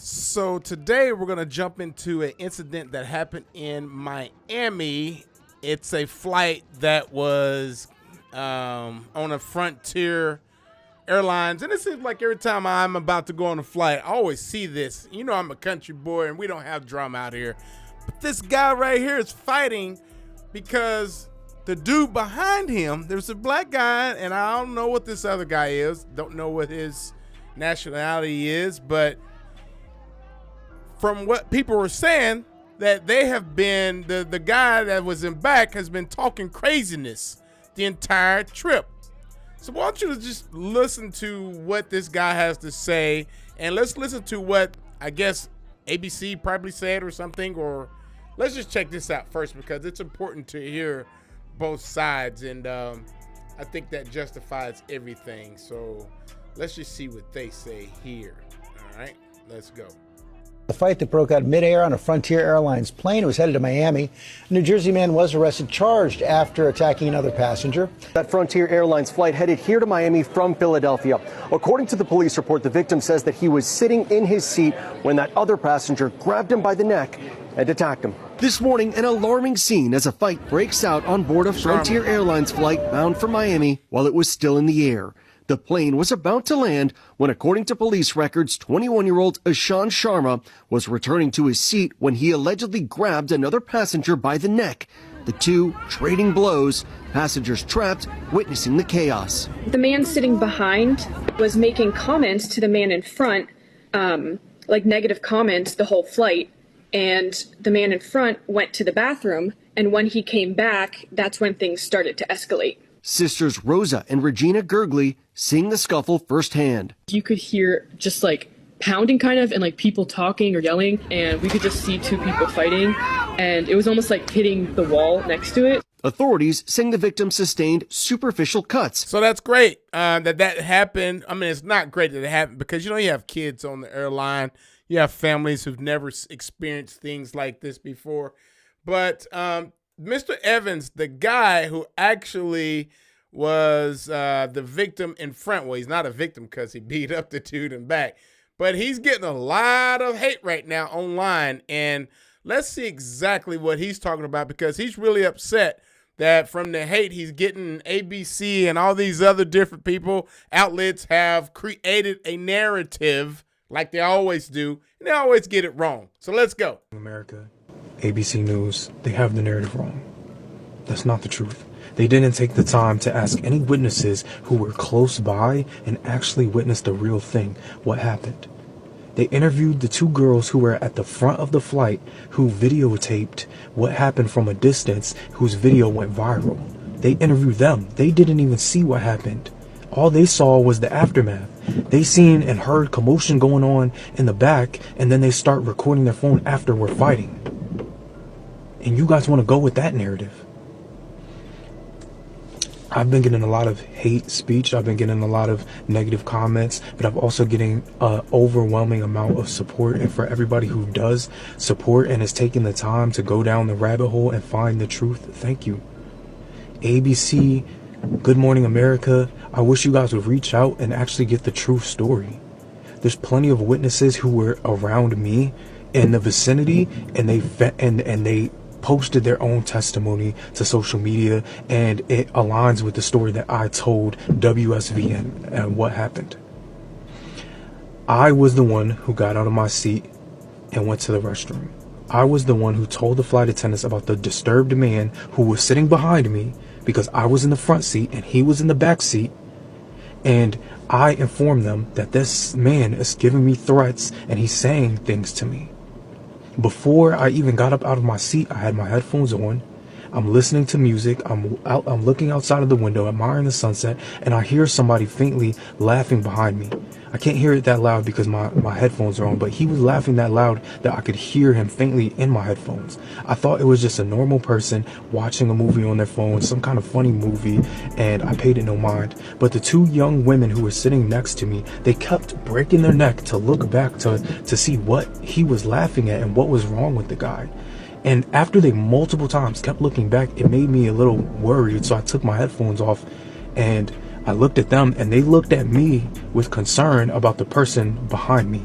So today we're going to jump into an incident that happened in Miami. It's a flight that was on a Frontier Airlines. And it seems like every time I'm about to go on a flight, I always see this. You know, I'm a country boy and we don't have drama out here. But this guy right here is fighting because the dude behind him, there's a black guy, and I don't know what this other guy is. Don't know what his nationality is, but from what people were saying, that they have been, the guy that was in back has been talking craziness the entire trip. So I want you to just listen to what this guy has to say, and let's listen to what I guess ABC probably said or something, or let's just check this out first because it's important to hear both sides, and I think that justifies everything. So let's just see what they say here. All right, let's go. The fight that broke out midair on a Frontier Airlines plane. It was headed to Miami. A New Jersey man was arrested, charged after attacking another passenger. That Frontier Airlines flight headed here to Miami from Philadelphia. According to the police report, the victim says that he was sitting in his seat when that other passenger grabbed him by the neck and attacked him. This morning, an alarming scene as a fight breaks out on board a Frontier Airlines flight bound for Miami while it was still in the air. The plane was about to land when, according to police records, 21-year-old Ishan Sharma was returning to his seat when he allegedly grabbed another passenger by the neck. The two trading blows, passengers trapped, witnessing the chaos. The man sitting behind was making comments to the man in front, like negative comments the whole flight. And the man in front went to the bathroom, and when he came back, that's when things started to escalate. Sisters Rosa and Regina Gergley seeing the scuffle firsthand. You could hear just like pounding kind of, and like people talking or yelling, and we could just see two people fighting, and it was almost like hitting the wall next to it. Authorities saying the victim sustained superficial cuts. So that's great that happened. I mean, it's not great that it happened because, you know, you have kids on the airline. You have families who've never experienced things like this before. But Mr. Evans, the guy who actually was the victim in front, well, he's not a victim because he beat up the dude in back, but he's getting a lot of hate right now online. And let's see exactly what he's talking about, because he's really upset that from the hate he's getting, ABC and all these other different outlets have created a narrative like they always do, and they always get it wrong. So let's go. America, ABC News, they have the narrative wrong. That's not the truth. They didn't take the time to ask any witnesses who were close by and actually witnessed the real thing, what happened. They interviewed the two girls who were at the front of the flight who videotaped what happened from a distance, whose video went viral. They interviewed them. They didn't even see what happened. All they saw was the aftermath. They seen and heard commotion going on in the back, and then they start recording their phone after we're fighting. And you guys want to go with that narrative? I've been getting a lot of hate speech. I've been getting a lot of negative comments, but I'm also getting an overwhelming amount of support. And for everybody who does support and is taking the time to go down the rabbit hole and find the truth, thank you. ABC, Good Morning America, I wish you guys would reach out and actually get the true story. There's plenty of witnesses who were around me in the vicinity, and they posted their own testimony to social media, and it aligns with the story that I told WSVN and what happened. I was the one who got out of my seat and went to the restroom. I was the one who told the flight attendants about the disturbed man who was sitting behind me, because I was in the front seat and he was in the back seat, and I informed them that this man is giving me threats and he's saying things to me. Before I even got up out of my seat, I had my headphones on. I'm listening to music. I'm looking outside of the window, admiring the sunset, and I hear somebody faintly laughing behind me. I can't hear it that loud because my headphones are on, but he was laughing that loud that I could hear him faintly in my headphones. I thought it was just a normal person watching a movie on their phone, some kind of funny movie, and I paid it no mind. But the two young women who were sitting next to me, they kept breaking their neck to look back to see what he was laughing at and what was wrong with the guy. And after they multiple times kept looking back, it made me a little worried, so I took my headphones off and I looked at them, and they looked at me with concern about the person behind me.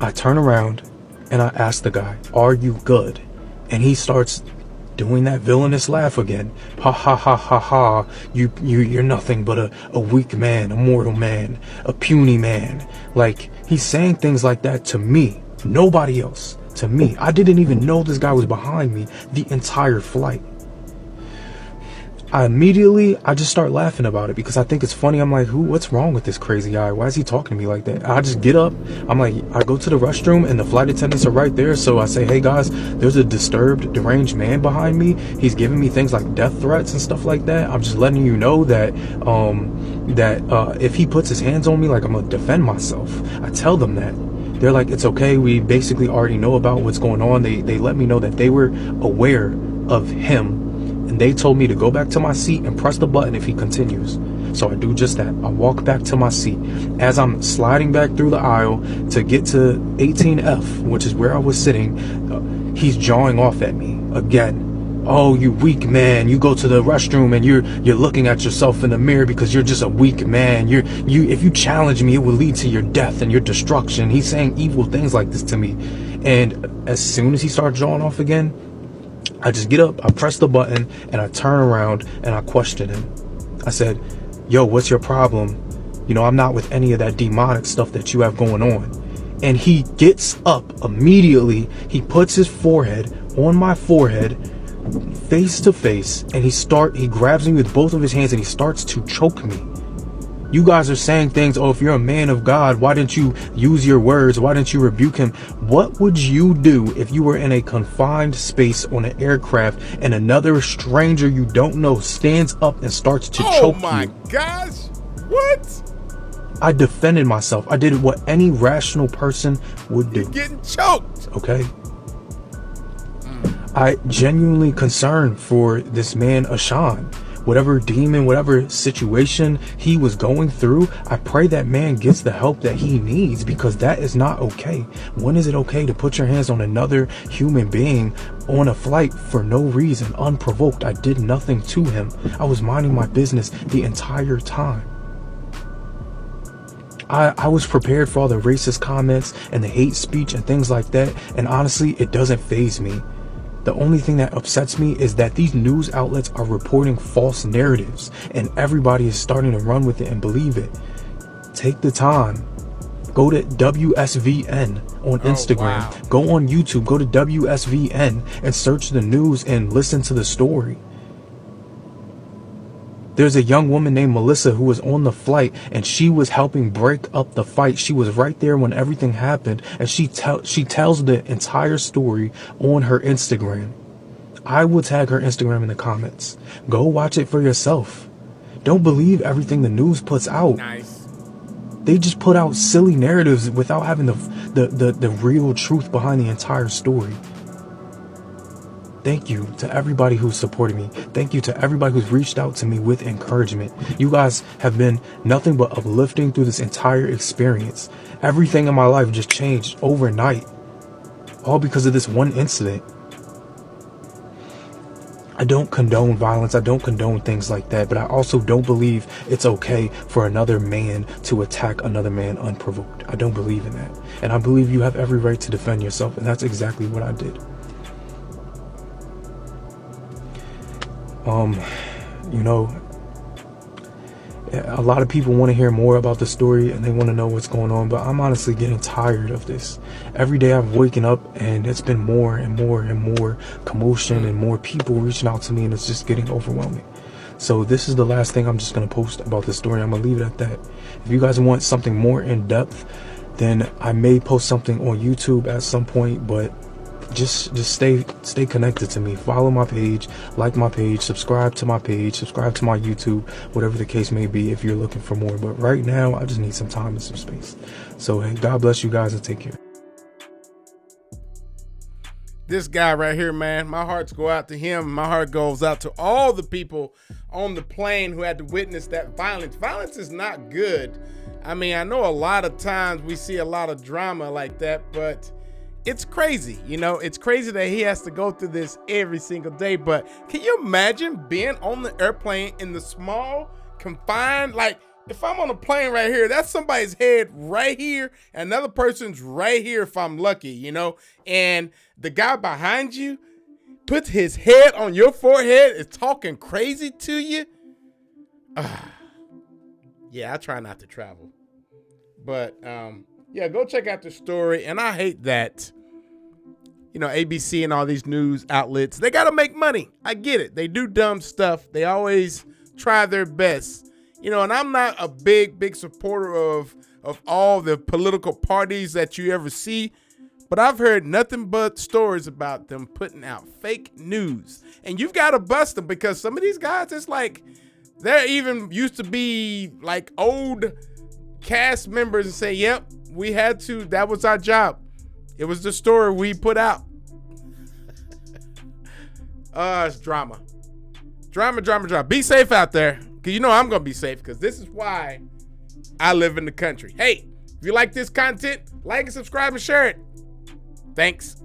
I turn around and I ask the guy, "Are you good?" And he starts doing that villainous laugh again. Ha ha ha ha ha. You're nothing but a weak man, a mortal man, a puny man. Like, he's saying things like that to me, nobody else, to me. I didn't even know this guy was behind me the entire flight. I just start laughing about it because I think it's funny. I'm like, what's wrong with this crazy guy? Why is he talking to me like that? I just get up. I'm like, I go to the restroom and the flight attendants are right there. So I say, "Hey guys, there's a disturbed, deranged man behind me. He's giving me things like death threats and stuff like that. I'm just letting you know that, if he puts his hands on me, like, I'm gonna defend myself." I tell them that. They're like, "It's okay. We basically already know about what's going on." They let me know that they were aware of him. And they told me to go back to my seat and press the button if he continues. So I do just that. I walk back to my seat. As I'm sliding back through the aisle to get to 18F, which is where I was sitting, he's jawing off at me again. "Oh, you weak man. You go to the restroom and you're looking at yourself in the mirror because you're just a weak man. If you challenge me, it will lead to your death and your destruction." He's saying evil things like this to me. And as soon as he starts jawing off again, I just get up, I press the button, and I turn around and I question him. I said, "Yo, what's your problem? You know, I'm not with any of that demonic stuff that you have going on." And he gets up immediately. He puts his forehead on my forehead, face to face, and he grabs me with both of his hands and he starts to choke me. You guys are saying things, "Oh, if you're a man of God, why didn't you use your words? Why didn't you rebuke him?" What would you do if you were in a confined space on an aircraft and another stranger you don't know stands up and starts to choke you? Oh my gosh. What? I defended myself. I did what any rational person would do. You're getting choked. Okay? I genuinely concerned for this man, Ashan. Whatever demon, whatever situation he was going through, I pray that man gets the help that he needs, because that is not okay. When is it okay to put your hands on another human being on a flight for no reason, unprovoked? I did nothing to him. I was minding my business the entire time. I was prepared for all the racist comments and the hate speech and things like that, and honestly, it doesn't faze me. The only thing that upsets me is that these news outlets are reporting false narratives and everybody is starting to run with it and believe it. Take the time. Go to WSVN on Instagram. Wow. Go on YouTube. Go to WSVN and search the news and listen to the story. There's a young woman named Melissa who was on the flight and she was helping break up the fight. She was right there when everything happened, and she tells the entire story on her Instagram. I will tag her Instagram in the comments. Go watch it for yourself. Don't believe everything the news puts out. Nice. They just put out silly narratives without having the real truth behind the entire story. Thank you to everybody who's supported me. Thank you to everybody who's reached out to me with encouragement. You guys have been nothing but uplifting through this entire experience. Everything in my life just changed overnight, all because of this one incident. I don't condone violence. I don't condone things like that, but I also don't believe it's okay for another man to attack another man unprovoked. I don't believe in that. And I believe you have every right to defend yourself, and that's exactly what I did. You know, a lot of people want to hear more about the story and they want to know what's going on, but I'm honestly getting tired of this. Every day I've waken up and it's been more and more and more commotion and more people reaching out to me, and it's just getting overwhelming. So this is the last thing I'm just going to post about this story. I'm going to leave it at that. If you guys want something more in depth, then I may post something on YouTube at some point, but just stay connected to me. Follow my page, like my page, subscribe to my page, subscribe to my YouTube, whatever the case may be, if you're looking for more. But right now I just need some time and some space. So hey, God bless you guys and take care. This guy right here, man, my hearts go out to him. My heart goes out to all the people on the plane who had to witness that violence. Violence is not good. I mean, I know a lot of times we see a lot of drama like that, but it's crazy. You know, it's crazy that he has to go through this every single day. But can you imagine being on the airplane in the small, confined, like If I'm on a plane right here, that's somebody's head right here. Another person's right here if I'm lucky, you know. And the guy behind you puts his head on your forehead, is talking crazy to you. Yeah, I try not to travel. But, yeah, go check out the story. And I hate that, you know, ABC and all these news outlets, they got to make money. I get it. They do dumb stuff. They always try their best. You know, and I'm not a big supporter of all the political parties that you ever see. But I've heard nothing but stories about them putting out fake news. And you've got to bust them because some of these guys, it's like they're even used to be like old cast members and say, yep, we had to. That was our job. It was the story we put out. It's drama. Drama. Be safe out there. Because you know I'm going to be safe because this is why I live in the country. Hey, if you like this content, like and subscribe and share it. Thanks.